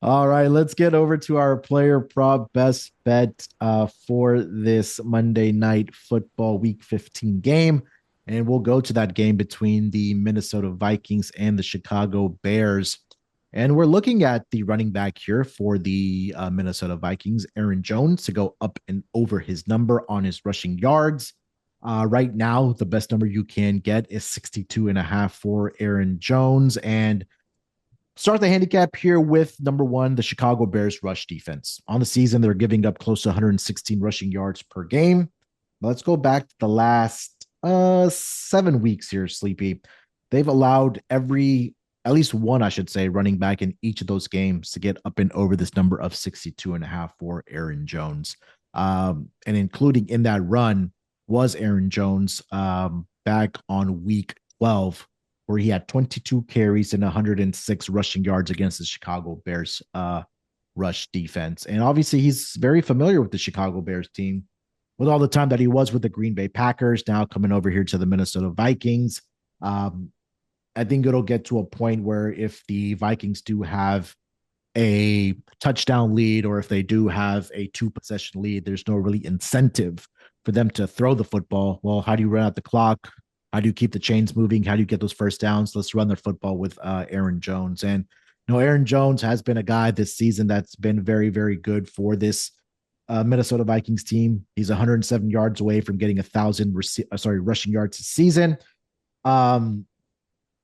All right, let's get over to our player prop best bet for this Monday night football week 15 game. And we'll go to that game between the Minnesota Vikings and the Chicago Bears. And we're looking at the running back here for the Minnesota Vikings, Aaron Jones, to go up and over his number on his rushing yards. Right now, the best number you can get is 62 and a half for Aaron Jones. And start the handicap here with number one, the Chicago Bears rush defense. On the season, they're giving up close to 116 rushing yards per game. Let's go back to the last 7 weeks here, Sleepy. They've allowed at least one, I should say, running back in each of those games to get up and over this number of 62 and a half for Aaron Jones. And including in that run was Aaron Jones back on week 12, where he had 22 carries and 106 rushing yards against the Chicago Bears rush defense. And obviously, he's very familiar with the Chicago Bears team with all the time that he was with the Green Bay Packers, now coming over here to the Minnesota Vikings. I think it'll get to a point where if the Vikings do have a touchdown lead or if they do have a two possession lead, there's no really incentive for them to throw the football. Well, how do you run out the clock? How do you keep the chains moving? How do you get those first downs? Let's run their football with Aaron Jones. And Aaron Jones has been a guy this season that's been very, very good for this Minnesota Vikings team. He's 107 yards away from getting 1,000 rushing yards this season. Um,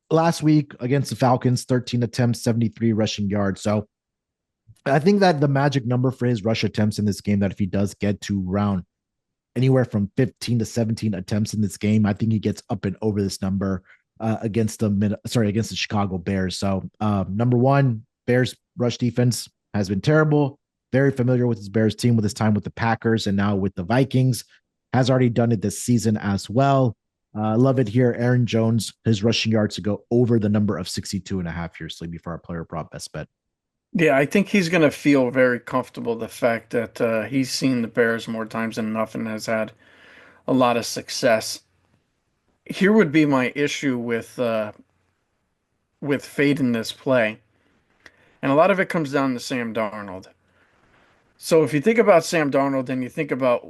Last week against the Falcons, 13 attempts, 73 rushing yards. So I think that the magic number for his rush attempts in this game, that if he does get to round anywhere from 15 to 17 attempts in this game, I think he gets up and over this number against the Chicago Bears. So number one, Bears rush defense has been terrible. Very familiar with his Bears team with his time with the Packers and now with the Vikings. Has already done it this season as well. Love it here. Aaron Jones, his rushing yards to go over the number of 62 and a half here, Sleepy, for our player prop best bet. Yeah, I think he's going to feel very comfortable the fact that he's seen the Bears more times than enough and has had a lot of success. Here would be my issue with fading this play, and a lot of it comes down to Sam Darnold. So if you think about Sam Darnold and you think about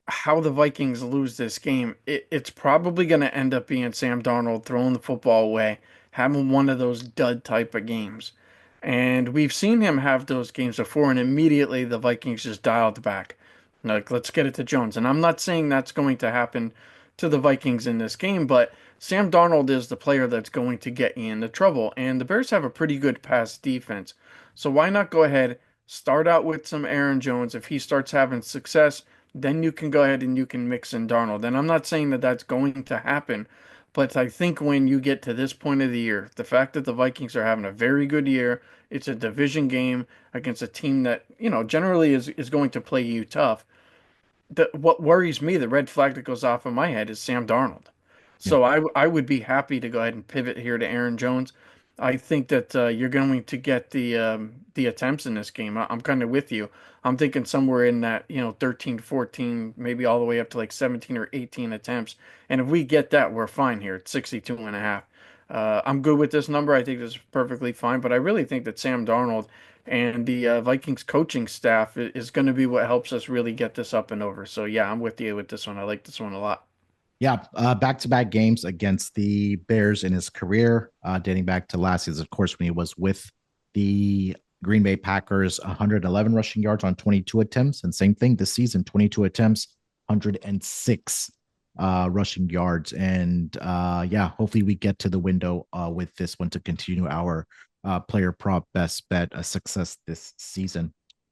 how the Vikings lose this game, it's probably going to end up being Sam Darnold throwing the football away, having one of those dud type of games. And we've seen him have those games before, and immediately the Vikings just dialed back. Like, let's get it to Jones. And I'm not saying that's going to happen to the Vikings in this game, but Sam Darnold is the player that's going to get you into trouble. And the Bears have a pretty good pass defense. So why not go ahead, start out with some Aaron Jones? If he starts having success, then you can go ahead and you can mix in Darnold. And I'm not saying that that's going to happen, but I think when you get to this point of the year, the fact that the Vikings are having a very good year, it's a division game against a team that, generally is going to play you tough. What worries me, the red flag that goes off in my head is Sam Darnold. Yeah. So I would be happy to go ahead and pivot here to Aaron Jones. I think that you're going to get the attempts in this game. I'm kind of with you. I'm thinking somewhere in that 13, 14, maybe all the way up to like 17 or 18 attempts. And if we get that, we're fine here at 62 and a half. I'm good with this number. I think this is perfectly fine. But I really think that Sam Darnold and the Vikings coaching staff is going to be what helps us really get this up and over. So yeah, I'm with you with this one. I like this one a lot. Yeah, back-to-back games against the Bears in his career, dating back to last season, of course, when he was with the Green Bay Packers, 111 rushing yards on 22 attempts, and same thing this season, 22 attempts, 106 rushing yards, and yeah, hopefully we get to the window with this one to continue our player prop best bet success this season.